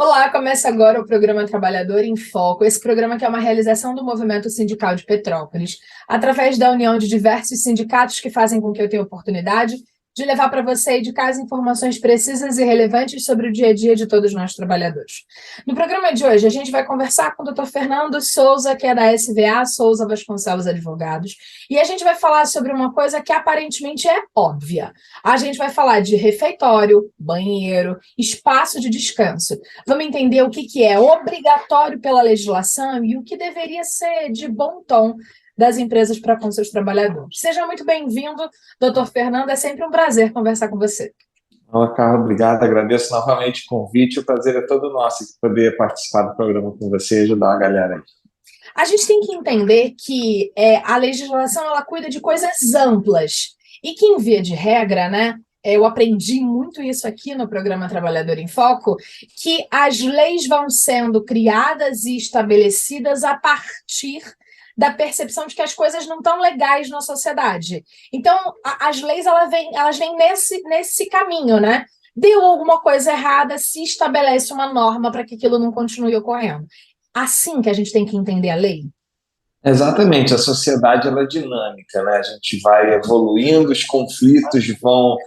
Olá, começa agora o programa Trabalhador em Foco. Esse programa que é uma realização do Movimento Sindical de Petrópolis, através da união de diversos sindicatos que fazem com que eu tenha oportunidade de levar para você e de casa informações precisas e relevantes sobre o dia a dia de todos nós trabalhadores. No programa de hoje, a gente vai conversar com o Dr. Fernando Souza, que é da SVA, Souza Vasconcelos Advogados, e a gente vai falar sobre uma coisa que aparentemente é óbvia. A gente vai falar de refeitório, banheiro, espaço de descanso. Vamos entender o que é obrigatório pela legislação e o que deveria ser de bom tom das empresas para com seus trabalhadores. Seja muito bem-vindo, doutor Fernando, é sempre um prazer conversar com você. Fala, Carla, obrigado. Agradeço novamente o convite. O prazer é todo nosso de poder participar do programa com você e ajudar a galera aí. A gente tem que entender que a legislação ela cuida de coisas amplas e que, em via de regra, né, eu aprendi muito isso aqui no programa Trabalhador em Foco, que as leis vão sendo criadas e estabelecidas a partir da percepção de que as coisas não estão legais na sociedade. Então, as leis elas vêm nesse caminho, né? Deu alguma coisa errada, se estabelece uma norma para que aquilo não continue ocorrendo. Assim que a gente tem que entender a lei? Exatamente, a sociedade ela é dinâmica, né? A gente vai evoluindo, os conflitos vão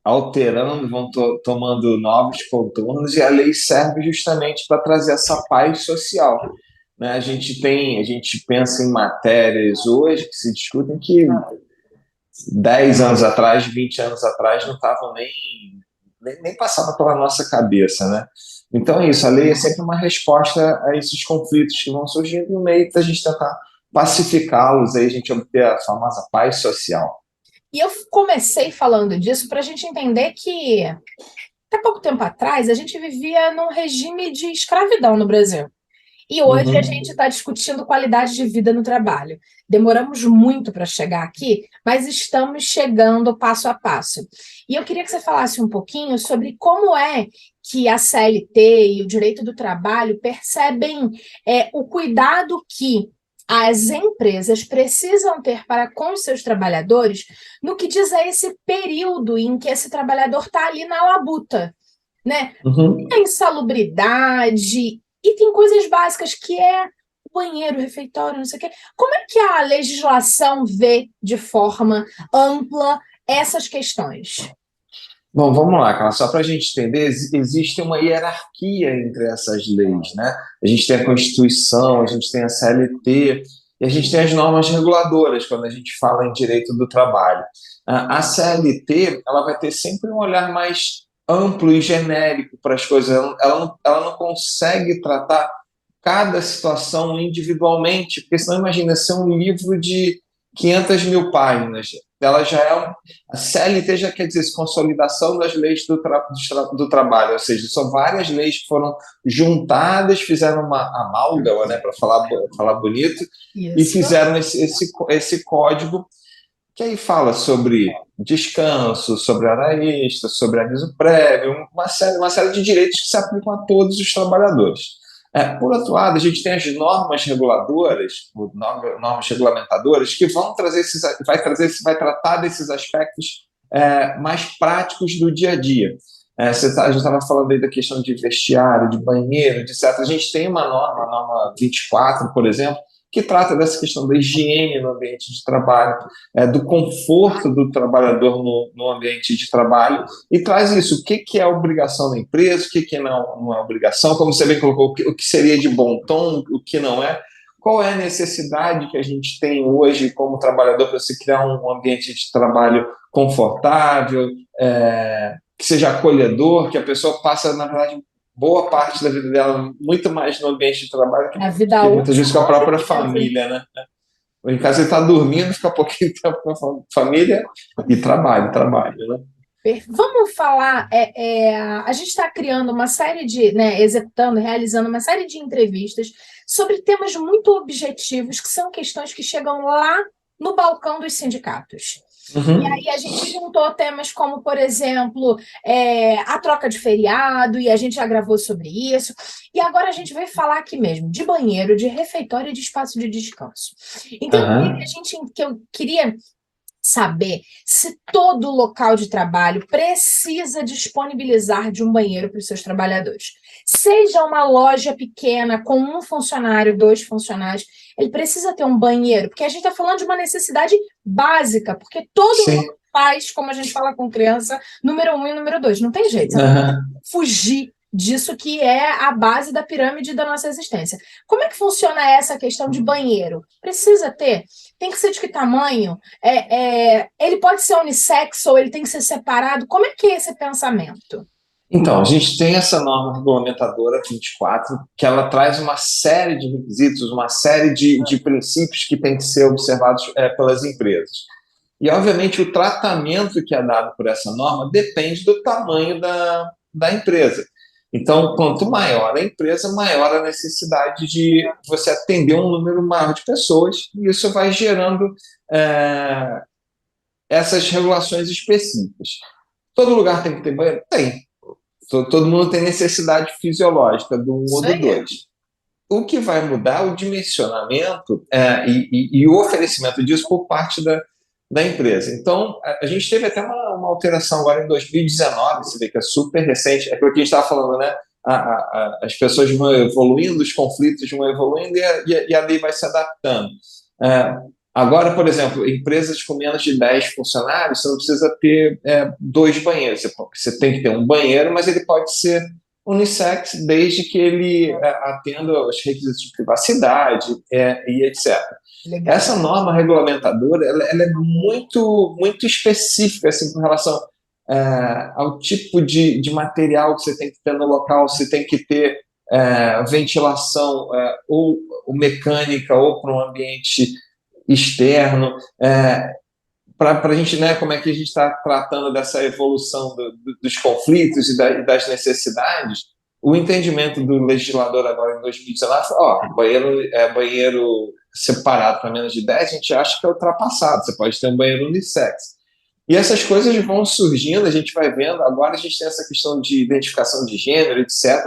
alterando, tomando novos contornos e a lei serve justamente para trazer essa paz social, né? A gente pensa em matérias hoje que se discutem que 10 anos atrás, 20 anos atrás não estavam nem passava pela nossa cabeça, né? Então é isso, a lei é sempre uma resposta a esses conflitos que vão surgindo no meio da gente tentar pacificá-los, aí a gente obter a famosa paz social. E eu comecei falando disso para a gente entender que, até pouco tempo atrás, a gente vivia num regime de escravidão no Brasil. E hoje a gente Uhum. está discutindo qualidade de vida no trabalho. Demoramos muito para chegar aqui, mas estamos chegando passo a passo. E eu queria que você falasse um pouquinho sobre como é que a CLT e o direito do trabalho percebem o cuidado que as empresas precisam ter para com seus trabalhadores no que diz a esse período em que esse trabalhador está ali na labuta, né? A Uhum. insalubridade, e tem coisas básicas que é o banheiro, o refeitório, não sei o quê. Como é que a legislação vê de forma ampla essas questões? Bom, vamos lá, Carla. Só para a gente entender, existe uma hierarquia entre essas leis, né? A gente tem a Constituição, a gente tem a CLT e a gente tem as normas reguladoras quando a gente fala em direito do trabalho. A CLT, ela vai ter sempre um olhar mais amplo e genérico para as coisas. Ela não consegue tratar cada situação individualmente, porque senão imagina ser um livro de 500 mil páginas. Ela já é a CLT já quer dizer consolidação das leis do trabalho, ou seja, são várias leis que foram juntadas, fizeram uma amálgama, né, para falar bonito, e Isso. fizeram esse código que aí fala sobre descanso, sobre hora extra, sobre aviso prévio, uma série de direitos que se aplicam a todos os trabalhadores. Por outro lado, a gente tem as normas reguladoras, normas regulamentadoras, que vão trazer vai tratar desses aspectos mais práticos do dia a dia. A gente estava falando aí da questão de vestiário, de banheiro, de etc. A gente tem uma norma, a norma 24, por exemplo, que trata dessa questão da higiene no ambiente de trabalho, do conforto do trabalhador no ambiente de trabalho, e traz isso, o que é obrigação da empresa, o que não é obrigação, como você bem colocou, o que seria de bom tom, o que não é, qual é a necessidade que a gente tem hoje como trabalhador para se criar um ambiente de trabalho confortável, que seja acolhedor, que a pessoa passa, na verdade, boa parte da vida dela muito mais no ambiente de trabalho A vida que muitas útil vezes com a com própria certeza. família, né? Ou em casa ele está dormindo, fica um pouquinho de tempo com a família e trabalho, né? Vamos falar, a gente está criando uma série de, né, executando, realizando uma série de entrevistas sobre temas muito objetivos, que são questões que chegam lá no balcão dos sindicatos. E Uhum. aí a gente juntou temas como, por exemplo, a troca de feriado, e a gente já gravou sobre isso. E agora a gente vai falar aqui mesmo de banheiro, de refeitório e de espaço de descanso. Então, Aham. eu queria saber se todo local de trabalho precisa disponibilizar de um banheiro para os seus trabalhadores. Seja uma loja pequena, com um funcionário, 2 funcionários, ele precisa ter um banheiro, porque a gente está falando de uma necessidade básica, porque todo Sim. mundo faz, como a gente fala com criança, número 1 e número 2. Não tem jeito, você não pode fugir disso, que é a base da pirâmide da nossa existência. Como é que funciona essa questão de banheiro? Precisa ter? Tem que ser de que tamanho? Ele pode ser unissex ou ele tem que ser separado? Como é que é esse pensamento? Então, a gente tem essa norma regulamentadora 24, que ela traz uma série de requisitos, uma série de princípios que têm que ser observados pelas empresas. E, obviamente, o tratamento que é dado por essa norma depende do tamanho da empresa. Então, quanto maior a empresa, maior a necessidade de você atender um número maior de pessoas, e isso vai gerando essas regulações específicas. Todo lugar tem que ter banheiro? Tem. Todo mundo tem necessidade fisiológica do um ou do dois. O que vai mudar é o dimensionamento e o oferecimento disso por parte da empresa. Então, a gente teve até uma alteração agora em 2019, você vê que é super recente, é aquilo que a gente estava falando, né? As pessoas vão evoluindo, os conflitos vão evoluindo e a lei vai se adaptando. Agora, por exemplo, empresas com menos de 10 funcionários, você não precisa ter 2 banheiros. Você tem que ter um banheiro, mas ele pode ser unissex, desde que ele atenda aos requisitos de privacidade e etc. Legal. Essa norma regulamentadora ela é muito, muito específica assim, com relação ao tipo de material que você tem que ter no local, você tem que ter ventilação ou mecânica ou para um ambiente externo, para a gente, né, como é que a gente está tratando dessa evolução dos conflitos e das necessidades. O entendimento do legislador agora em 2019 foi, banheiro separado para menos de 10, a gente acha que é ultrapassado, você pode ter um banheiro unissex. E essas coisas vão surgindo, a gente vai vendo, agora a gente tem essa questão de identificação de gênero, etc.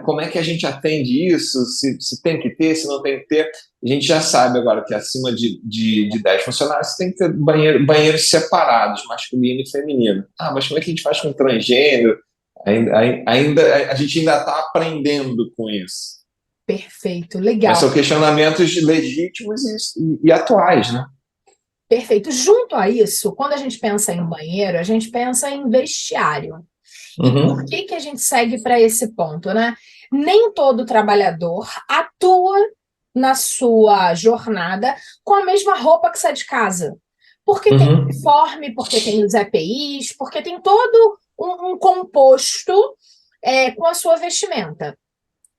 Como é que a gente atende isso, se tem que ter, se não tem que ter. A gente já sabe agora que acima de 10 funcionários você tem que ter banheiros separados, masculino e feminino. Mas como é que a gente faz com transgênero? A gente ainda está aprendendo com isso. Perfeito, legal. Mas são questionamentos legítimos e atuais, né? Perfeito. Junto a isso, quando a gente pensa em banheiro, a gente pensa em vestiário. E por que a gente segue para esse ponto, né? Nem todo trabalhador atua na sua jornada com a mesma roupa que sai de casa. Porque tem uniforme, porque tem os EPIs, porque tem todo um composto com a sua vestimenta.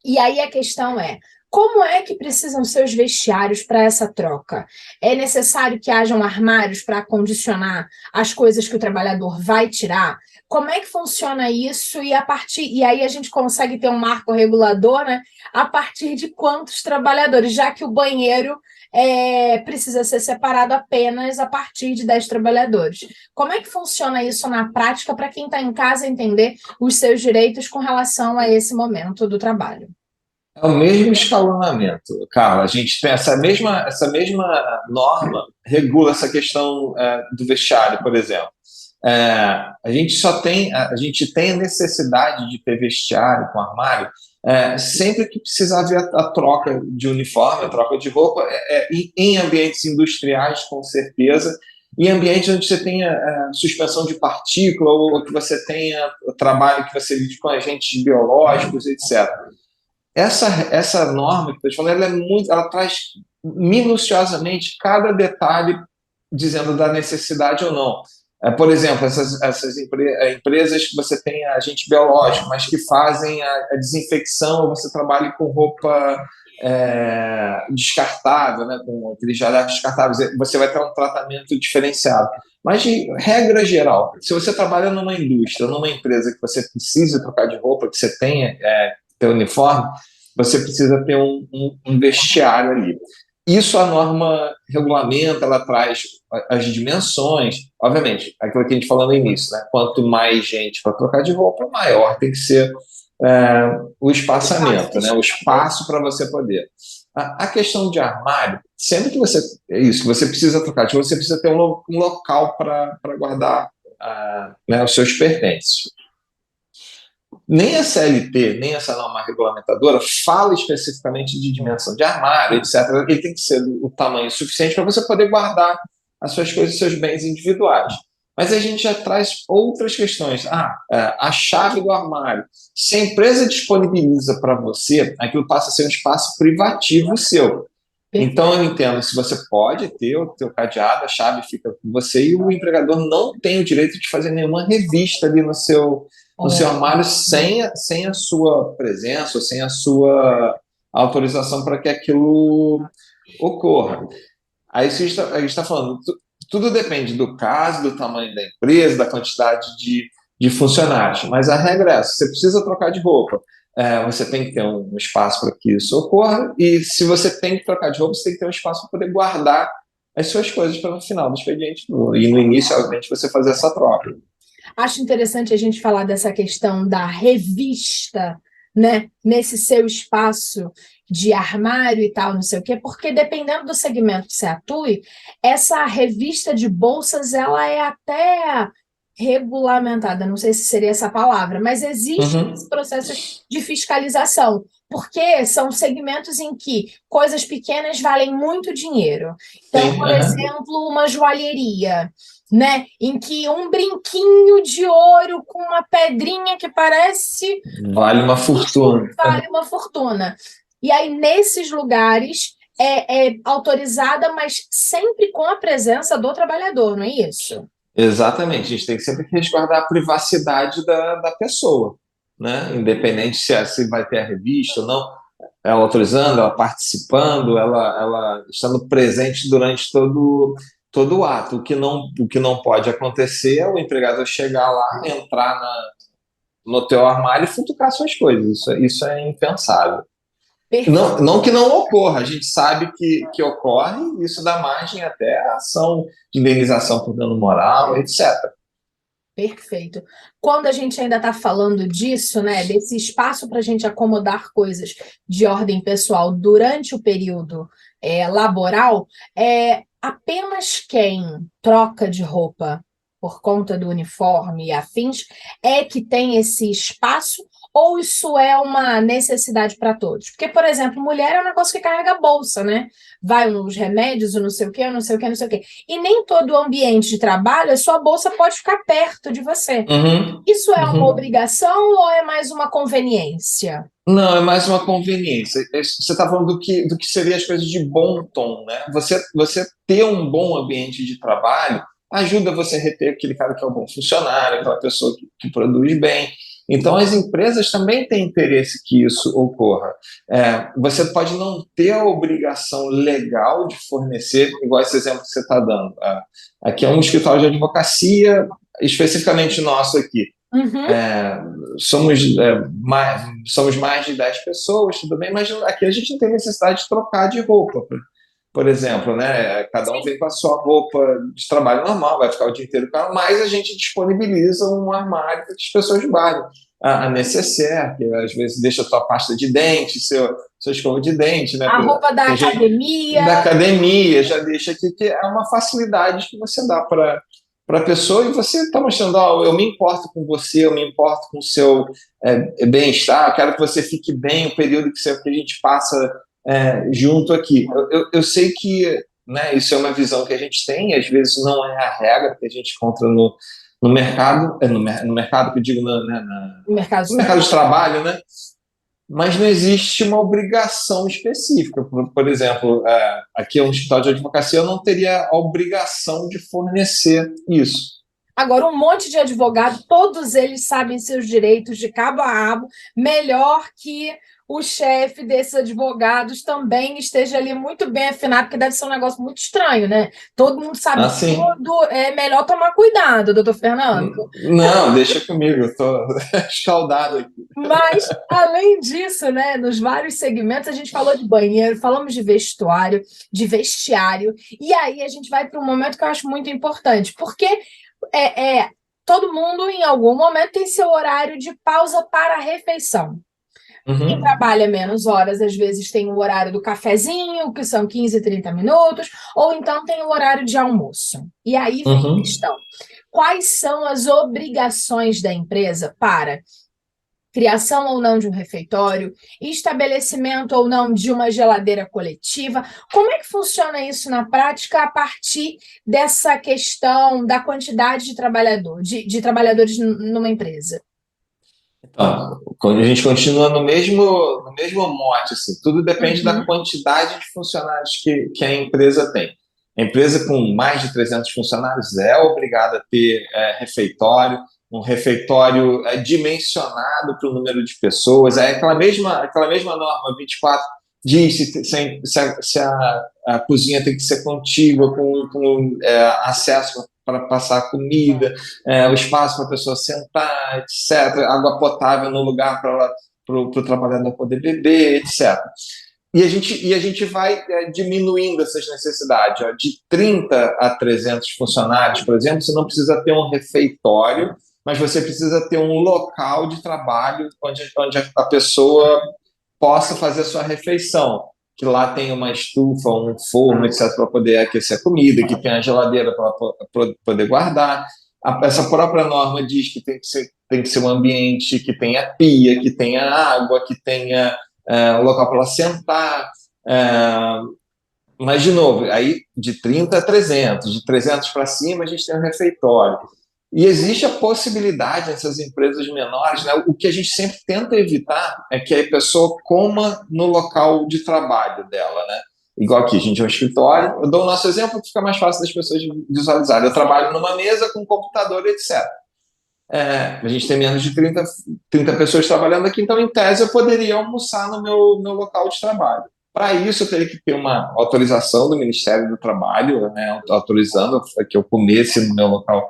E aí a questão é, como é que precisam ser os vestiários para essa troca? É necessário que hajam armários para acondicionar as coisas que o trabalhador vai tirar? Como é que funciona isso? E aí a gente consegue ter um marco regulador, né? A partir de quantos trabalhadores? Já que o banheiro precisa ser separado apenas a partir de 10 trabalhadores. Como é que funciona isso na prática para quem está em casa entender os seus direitos com relação a esse momento do trabalho? É o mesmo escalonamento, Carla. A gente tem essa mesma norma regula essa questão do vestiário, por exemplo. A gente tem a necessidade de ter vestiário com armário sempre que precisa haver a troca de uniforme, a troca de roupa, em ambientes industriais, com certeza, em ambientes onde você tenha suspensão de partícula ou que você tenha trabalho que você lide com agentes biológicos, etc. Essa norma que eu estou te falando, ela traz minuciosamente cada detalhe dizendo da necessidade ou não. Por exemplo, essas empresas que você tem agente biológico, mas que fazem a desinfecção, ou você trabalha com roupa descartável, né, com aqueles jalecos descartáveis, você vai ter um tratamento diferenciado. Mas, de regra geral, se você trabalha numa indústria, numa empresa que você precisa trocar de roupa, que você tenha ter uniforme, você precisa ter um vestiário ali. Isso a norma regulamenta, ela traz as dimensões, obviamente, aquilo que a gente falou no início, né? Quanto mais gente para trocar de roupa, maior tem que ser o espaçamento, né? O espaço para você poder. A questão de armário, sempre que você. É isso, que você precisa trocar, tipo, você precisa ter um local para guardar né, os seus pertences. Nem a CLT, nem essa norma regulamentadora fala especificamente de dimensão de armário, etc. Ele tem que ser o tamanho suficiente para você poder guardar as suas coisas, seus bens individuais. Mas a gente já traz outras questões. A chave do armário. Se a empresa disponibiliza para você, aquilo passa a ser um espaço privativo seu. Então, eu entendo, se você pode ter o teu cadeado, a chave fica com você e o empregador não tem o direito de fazer nenhuma revista ali no seu armário sem a sua presença ou sem a sua autorização para que aquilo ocorra. Aí se a gente está falando, tudo depende do caso, do tamanho da empresa, da quantidade de funcionários, mas a regra é essa, você precisa trocar de roupa, você tem que ter um espaço para que isso ocorra, e se você tem que trocar de roupa, você tem que ter um espaço para poder guardar as suas coisas para no final do expediente, e no início, obviamente, você fazer essa troca. Acho interessante a gente falar dessa questão da revista, né, nesse seu espaço de armário e tal, não sei o quê, porque dependendo do segmento que você atue, essa revista de bolsas, ela é até regulamentada, não sei se seria essa palavra, mas existe esse processo de fiscalização, porque são segmentos em que coisas pequenas valem muito dinheiro. Então, por exemplo, uma joalheria, né, em que um brinquinho de ouro com uma pedrinha que parece vale uma fortuna. Vale uma fortuna. E aí, nesses lugares, é autorizada, mas sempre com a presença do trabalhador, não é isso? Exatamente, a gente tem que sempre resguardar a privacidade da pessoa, né? Independente se vai ter a revista ou não, ela autorizando, ela participando, ela estando presente durante todo o ato. O que não pode acontecer é o empregador chegar lá, entrar no teu armário e futucar suas coisas. Isso é impensável. Não, não que não ocorra, a gente sabe que ocorre, e isso dá margem até a ação de indenização por dano moral, etc. Perfeito. Quando a gente ainda está falando disso, né, desse espaço para a gente acomodar coisas de ordem pessoal durante o período laboral, apenas quem troca de roupa por conta do uniforme e afins é que tem esse espaço, ou isso é uma necessidade para todos? Porque, por exemplo, mulher é um negócio que carrega bolsa, né? Vai uns remédios, o não sei o quê, não sei o quê, não sei o quê. E nem todo ambiente de trabalho, a sua bolsa pode ficar perto de você. Isso é uma obrigação ou é mais uma conveniência? Não, é mais uma conveniência. Você está falando do que seria as coisas de bom tom, né? Você ter um bom ambiente de trabalho ajuda você a reter aquele cara que é um bom funcionário, aquela pessoa que produz bem. Então, as empresas também têm interesse que isso ocorra. Você pode não ter a obrigação legal de fornecer, igual esse exemplo que você está dando. Aqui é um escritório de advocacia, especificamente nosso aqui. Somos mais de 10 pessoas, tudo bem, mas aqui a gente não tem necessidade de trocar de roupa, por exemplo, né? Cada um vem com a sua roupa de trabalho normal, vai ficar o dia inteiro com ela, mas a gente disponibiliza um armário para que as pessoas guardem. A necessaire, que às vezes deixa a tua pasta de dente, seu escova de dente, né? A roupa da academia. Da academia, já deixa aqui, que é uma facilidade que você dá para a pessoa, e você está mostrando, eu me importo com você, eu me importo com o seu bem-estar, eu quero que você fique bem o período que a gente passa junto aqui. Eu sei que, né, isso é uma visão que a gente tem, às vezes não é a regra que a gente encontra no mercado, no mercado que eu digo, No mercado no mercado de trabalho, né? Mas não existe uma obrigação específica. Por exemplo, aqui é um escritório de advocacia, eu não teria a obrigação de fornecer isso. Agora, um monte de advogado, todos eles sabem seus direitos de cabo a rabo, melhor que o chefe desses advogados também esteja ali muito bem afinado, porque deve ser um negócio muito estranho, né? Todo mundo sabe tudo, é melhor tomar cuidado, doutor Fernando. Não, deixa comigo, eu estou escaldado aqui. Mas, além disso, né, nos vários segmentos, a gente falou de banheiro, falamos de vestuário, de vestiário, e aí a gente vai para um momento que eu acho muito importante, porque todo mundo, em algum momento, tem seu horário de pausa para a refeição. Quem Uhum. trabalha menos horas, às vezes tem o horário do cafezinho, que são 15, 30 minutos, ou então tem o horário de almoço. E aí vem a Uhum. questão: quais são as obrigações da empresa para criação ou não de um refeitório, estabelecimento ou não de uma geladeira coletiva? Como é que funciona isso na prática a partir dessa questão da quantidade de de trabalhadores numa empresa? Então, quando a gente continua no mesmo mote, assim, tudo depende da Uhum. quantidade de funcionários que a empresa tem. A empresa com mais de 300 funcionários é obrigada a ter refeitório, um refeitório dimensionado para o número de pessoas. É aquela mesma norma 24 diz se a cozinha tem que ser contígua, com acesso para passar comida, o espaço para a pessoa sentar, etc., água potável no lugar para o trabalhador poder beber, etc. E a gente vai diminuindo essas necessidades. Ó. De 30 a 300 funcionários, por exemplo, você não precisa ter um refeitório, mas você precisa ter um local de trabalho onde a pessoa possa fazer a sua refeição. Que lá tem uma estufa, um forno, etc., para poder aquecer a comida, que tem a geladeira para poder guardar. Essa própria norma diz que tem que ser um ambiente que tenha pia, que tenha água, que tenha um local para ela sentar. É, mas, de novo, aí de 30 a 300, de 300 para cima, a gente tem um refeitório. E existe a possibilidade nessas empresas menores, né? O que a gente sempre tenta evitar é que a pessoa coma no local de trabalho dela, né? Igual aqui, a gente é um escritório. Eu dou o nosso exemplo que fica mais fácil das pessoas visualizarem. Eu trabalho numa mesa com computador, etc. A gente tem menos de 30 pessoas trabalhando aqui, então, em tese, eu poderia almoçar no meu local de trabalho. Para isso, eu teria que ter uma autorização do Ministério do Trabalho, né, autorizando que eu comesse no meu local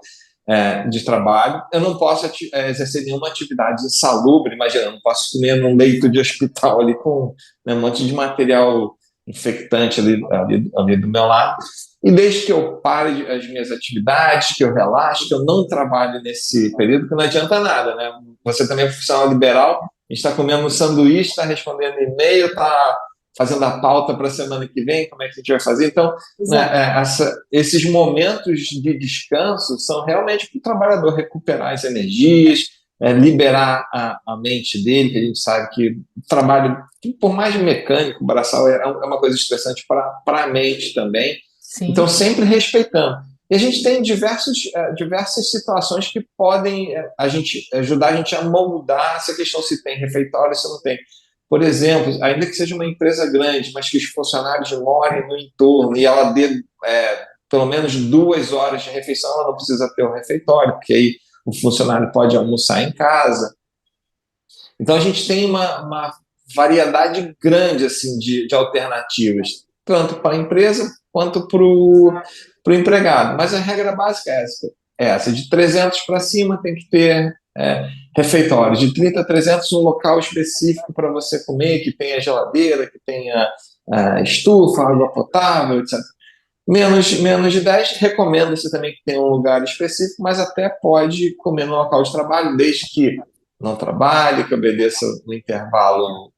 de trabalho. Eu não posso exercer nenhuma atividade insalubre, imagina, eu não posso comer num leito de hospital ali com, né, um monte de material infectante ali do meu lado. E desde que eu pare as minhas atividades, que eu relaxe, que eu não trabalhe nesse período, que não adianta nada, né? Você também é profissional liberal, a gente está comendo um sanduíche, está respondendo e-mail, está fazendo a pauta para a semana que vem, como é que a gente vai fazer. Então, né, Exato. esses momentos de descanso são realmente para o trabalhador recuperar as energias, liberar a mente dele, que a gente sabe que o trabalho, por mais mecânico, braçal, é uma coisa estressante para a mente também. Então, Sim. sempre respeitando. E a gente tem diversas situações que podem ajudar a gente a moldar essa questão se tem refeitório, se não tem. Por exemplo, ainda que seja uma empresa grande, mas que os funcionários morem no entorno e ela dê pelo menos 2 horas de refeição, ela não precisa ter um refeitório, porque aí o funcionário pode almoçar em casa. Então a gente tem uma variedade grande assim de alternativas, tanto para a empresa quanto para o empregado. Mas a regra básica é essa: de 300 para cima tem que ter refeitório, de 30 a 300 um local específico para você comer, que tenha geladeira, que tenha estufa, água potável, etc. Menos de 10, recomenda-se também que tenha um lugar específico, mas até pode comer no local de trabalho, desde que não trabalhe, que obedeça no intervalo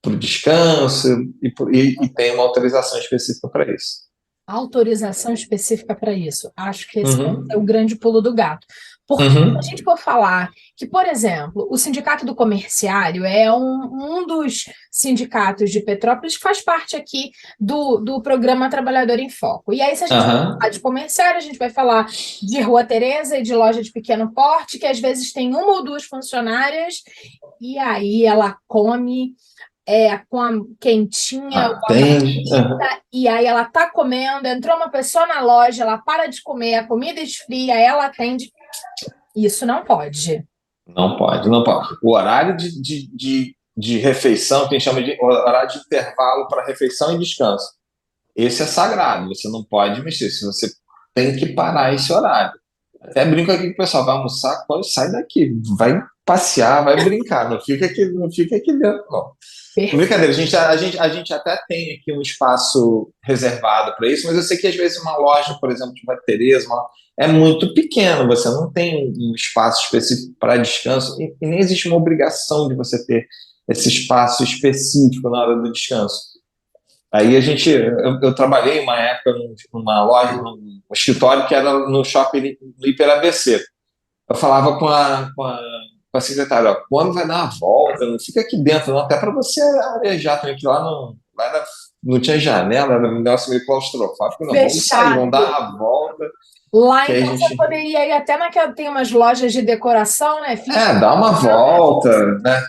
para o descanso e tenha uma autorização específica para isso. Autorização específica para isso. Acho que esse é o Uhum, grande pulo do gato. Porque se a uhum, gente for falar que, por exemplo, o Sindicato do Comerciário é um dos sindicatos de Petrópolis que faz parte aqui do programa Trabalhador em Foco. E aí, se a gente falar aham. de comerciário, a gente vai falar de Rua Teresa e de loja de pequeno porte, que às vezes tem uma ou duas funcionárias, e aí ela come com a quentinha, o Atende. Aham. e aí ela tá comendo, entrou uma pessoa na loja, ela para de comer, a comida esfria, ela atende. Isso não pode. Não pode, não pode. O horário de refeição, que a gente chama de horário de intervalo para refeição e descanso, esse é sagrado, você não pode mexer, se você tem que parar esse horário. Até brinco aqui que o pessoal vai almoçar, quando sai daqui, vai passear, vai brincar, não fica aqui dentro, não. Perfeito. Brincadeira, a gente até tem aqui um espaço reservado para isso, mas eu sei que às vezes uma loja, por exemplo, de Madre Teresa, é muito pequeno, você não tem um espaço específico para descanso e nem existe uma obrigação de você ter esse espaço específico na hora do descanso. Aí eu trabalhei uma época numa loja, num escritório que era no shopping no Hiper ABC. Eu falava com a secretária, ó, quando vai dar uma volta, não fica aqui dentro, não, até para você arejar também, que não tinha janela, era um negócio meio claustrofóbico, não, vamos sair, vamos dar Fechado. uma volta, Lá, que aí a então, você gente poderia ir até naquela. Tem umas lojas de decoração, né? dá uma volta, né? Sim,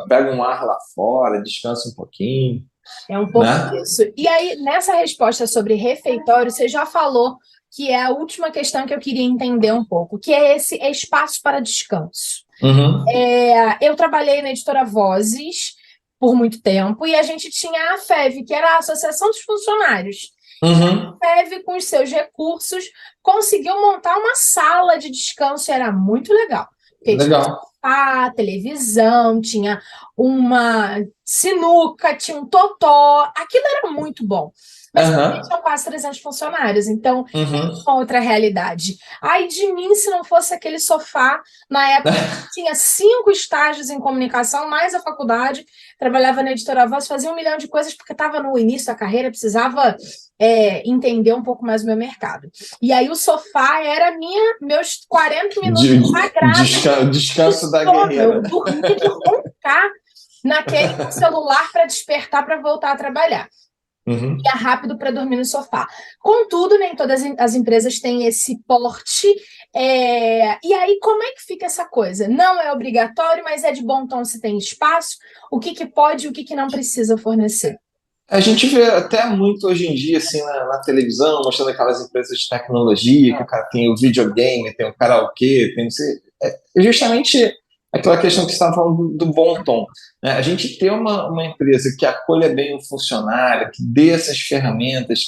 Pega um ar lá fora, descansa um pouquinho, é um pouco né? disso. E aí, nessa resposta sobre refeitório, você já falou que é a última questão que eu queria entender um pouco, que é esse espaço para descanso. Uhum, Eu trabalhei na editora Vozes por muito tempo e a gente tinha a FEV, que era a Associação dos Funcionários. uhum, A FEV, com os seus recursos, conseguiu montar uma sala de descanso e era muito legal. Porque tinha legal. sofá, televisão, tinha uma sinuca, tinha um totó. Aquilo era muito bom. Mas também Aham, tinham quase 300 funcionários, então uhum. uma outra realidade. Ai de mim se não fosse aquele sofá. Na época, tinha 5 estágios em comunicação, mais a faculdade. Trabalhava na editora Voz, fazia 1 milhão de coisas porque estava no início da carreira, precisava entender um pouco mais o meu mercado. E aí o sofá era meus 40 minutos sagrados de Descanso da sono. guerreira. Eu dormia de roncar naquele celular para despertar para voltar a trabalhar Uhum. é rápido para dormir no sofá. Contudo, nem todas as empresas têm esse porte. E aí, como é que fica essa coisa? Não é obrigatório, mas é de bom tom se tem espaço. O que, que pode e o que, que não precisa fornecer? A gente vê até muito hoje em dia, assim, na televisão, mostrando aquelas empresas de tecnologia, que o cara tem o videogame, tem o karaokê, tem não sei, justamente aquela questão que você estava falando do bom tom. Né? A gente ter uma empresa que acolha bem o funcionário, que dê essas ferramentas,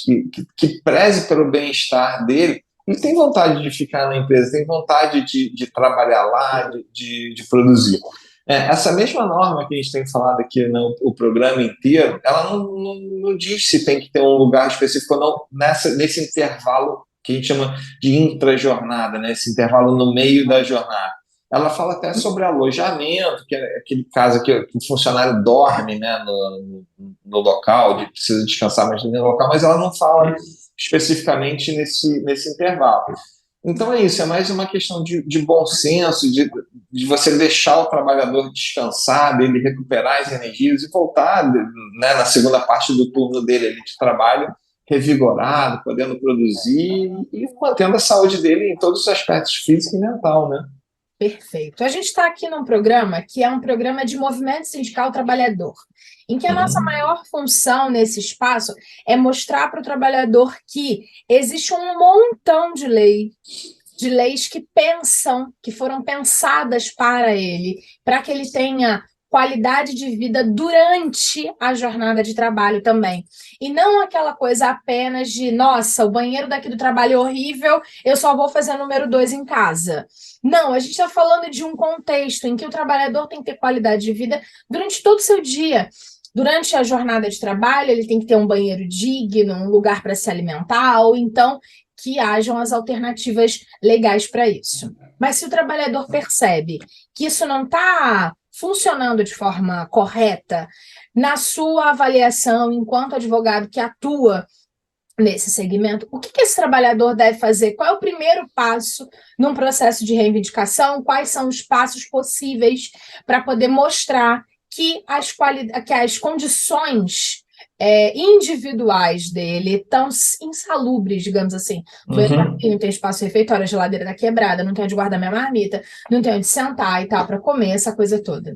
que preze pelo bem-estar dele, ele tem vontade de ficar na empresa, tem vontade de trabalhar lá, de produzir. Essa mesma norma que a gente tem falado aqui no o programa inteiro, ela não diz se tem que ter um lugar específico ou não nesse intervalo que a gente chama de intra-jornada, né? Esse intervalo no meio da jornada. Ela fala até sobre alojamento, que é aquele caso que o funcionário dorme, né, no local, precisa descansar mais no local, mas ela não fala especificamente nesse intervalo. Então é isso, é mais uma questão de bom senso, de você deixar o trabalhador descansar, dele recuperar as energias e voltar, né, na segunda parte do turno dele ali de trabalho, revigorado, podendo produzir e mantendo a saúde dele em todos os aspectos físico e mental, né? Perfeito. A gente está aqui num programa que é um programa de movimento sindical trabalhador, em que a nossa Uhum. maior função nesse espaço é mostrar para o trabalhador que existe um montão de leis que pensam, que foram pensadas para ele, para que ele tenha qualidade de vida durante a jornada de trabalho também. E não aquela coisa apenas de, nossa, o banheiro daqui do trabalho é horrível, eu só vou fazer número 2 em casa. Não, a gente está falando de um contexto em que o trabalhador tem que ter qualidade de vida durante todo o seu dia. Durante a jornada de trabalho, ele tem que ter um banheiro digno, um lugar para se alimentar, ou então que hajam as alternativas legais para isso. Mas se o trabalhador percebe que isso não está funcionando de forma correta, na sua avaliação enquanto advogado que atua nesse segmento, o que esse trabalhador deve fazer? Qual é o primeiro passo num processo de reivindicação? Quais são os passos possíveis para poder mostrar que que as condições individuais dele estão insalubres, digamos assim. O banheiro Uhum. não tem espaço refeitório, a geladeira está quebrada, não tem onde guardar minha marmita, não tem onde sentar e tal para comer, essa coisa toda.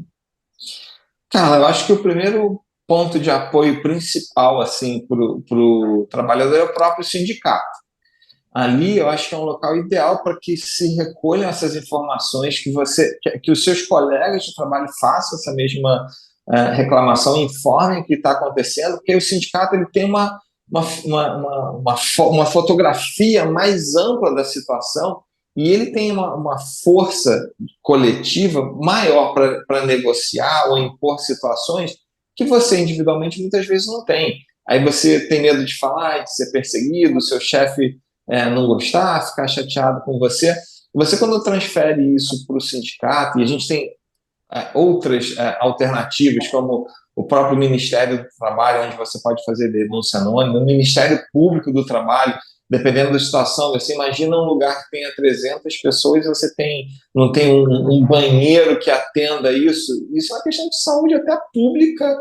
Cara, eu acho que o primeiro ponto de apoio principal assim para o trabalhador é o próprio sindicato. Ali eu acho que é um local ideal para que se recolham essas informações, que os seus colegas de trabalho façam essa mesma reclamação, informem o que está acontecendo, porque o sindicato ele tem uma fotografia mais ampla da situação e ele tem uma força coletiva maior para negociar ou impor situações que você individualmente muitas vezes não tem. Aí você tem medo de falar, de ser perseguido, o seu chefe não gostar, ficar chateado com você. Você, quando transfere isso para o sindicato, e a gente tem outras alternativas, como o próprio Ministério do Trabalho, onde você pode fazer denúncia anônima, o Ministério Público do Trabalho, dependendo da situação. Você imagina um lugar que tenha 300 pessoas e você não tem um banheiro que atenda isso. Isso é uma questão de saúde até pública,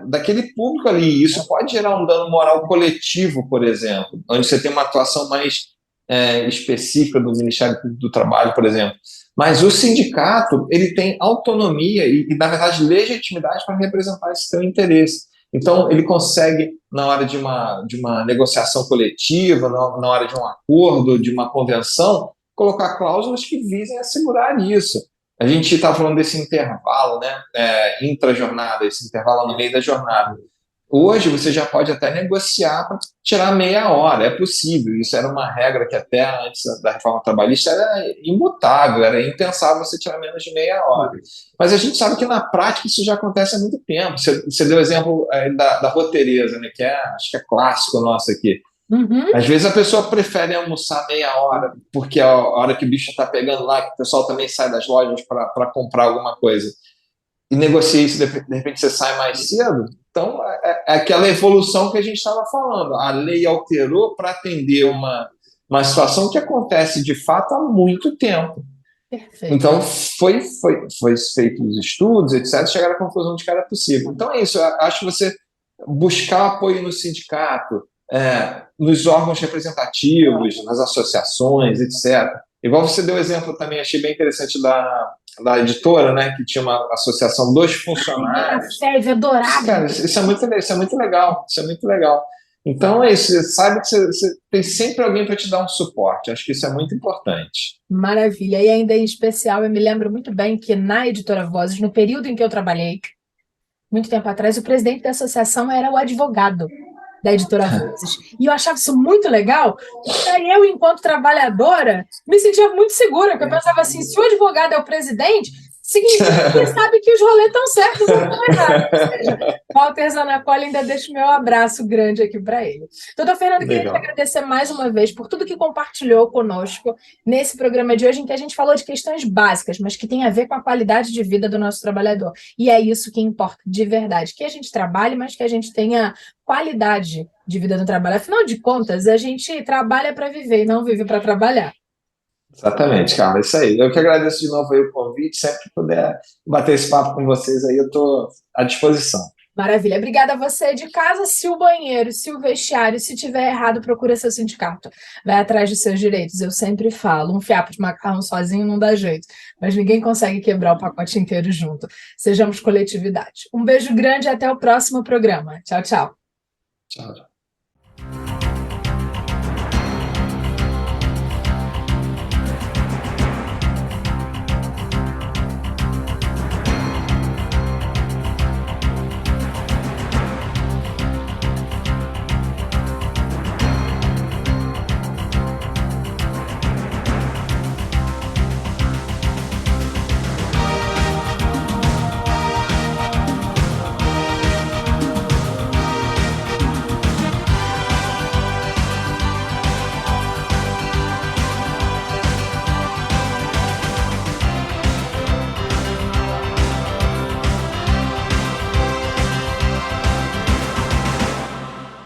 daquele público ali. Isso pode gerar um dano moral coletivo, por exemplo, onde você tem uma atuação mais específica do Ministério Público do Trabalho, por exemplo. Mas o sindicato, ele tem autonomia na verdade, legitimidade para representar esse seu interesse. Então, ele consegue, na hora de uma negociação coletiva, na hora de um acordo, de uma convenção, colocar cláusulas que visem assegurar isso. A gente está falando desse intervalo, né, intra-jornada, esse intervalo no meio da jornada. Hoje você já pode até negociar para tirar meia hora, é possível. Isso era uma regra que até antes da reforma trabalhista era imutável, era impensável você tirar menos de meia hora. Mas a gente sabe que na prática isso já acontece há muito tempo. Você deu o exemplo da roteireza, né, que acho que é clássico nosso aqui. Uhum. Às vezes a pessoa prefere almoçar meia hora, porque a hora que o bicho está pegando lá, que o pessoal também sai das lojas para comprar alguma coisa, e negocia isso, de repente você sai mais cedo. Então, é aquela evolução que a gente estava falando. A lei alterou para atender uma situação que acontece de fato há muito tempo. Perfeito. Então, foi feito os estudos, etc., chegaram à conclusão de que era possível. Então, é isso. Eu acho que você buscar apoio no sindicato, nos órgãos representativos, nas associações, etc. Igual você deu exemplo também, achei bem interessante da editora, né, que tinha uma associação dos funcionários. Sérgio, adorava. Cara, isso é muito legal, isso é muito legal. Então é isso, você sabe que você tem sempre alguém para te dar um suporte, acho que isso é muito importante. Maravilha. E ainda em especial, eu me lembro muito bem que na Editora Vozes, no período em que eu trabalhei, muito tempo atrás, o presidente da associação era o advogado da Editora Vozes. E eu achava isso muito legal, porque aí eu, enquanto trabalhadora, me sentia muito segura, porque eu pensava assim, se o advogado é o presidente, significa que ele sabe que os rolês estão certos ou estão errados. Ou seja, Walter Zanacolla, ainda deixo meu abraço grande aqui para ele. Doutor Fernando, queria te agradecer mais uma vez por tudo que compartilhou conosco nesse programa de hoje, em que a gente falou de questões básicas, mas que tem a ver com a qualidade de vida do nosso trabalhador. E é isso que importa de verdade, que a gente trabalhe, mas que a gente tenha qualidade de vida no trabalho. Afinal de contas, a gente trabalha para viver e não vive para trabalhar. Exatamente, Carla, isso aí. Eu que agradeço de novo aí o convite, sempre que puder bater esse papo com vocês aí, eu estou à disposição. Maravilha. Obrigada a você de casa. Se o banheiro, se o vestiário, se tiver errado, procura seu sindicato. Vai atrás dos seus direitos. Eu sempre falo, um fiapo de macarrão sozinho não dá jeito, mas ninguém consegue quebrar o pacote inteiro junto. Sejamos coletividade. Um beijo grande e até o próximo programa. Tchau, tchau. Tchau.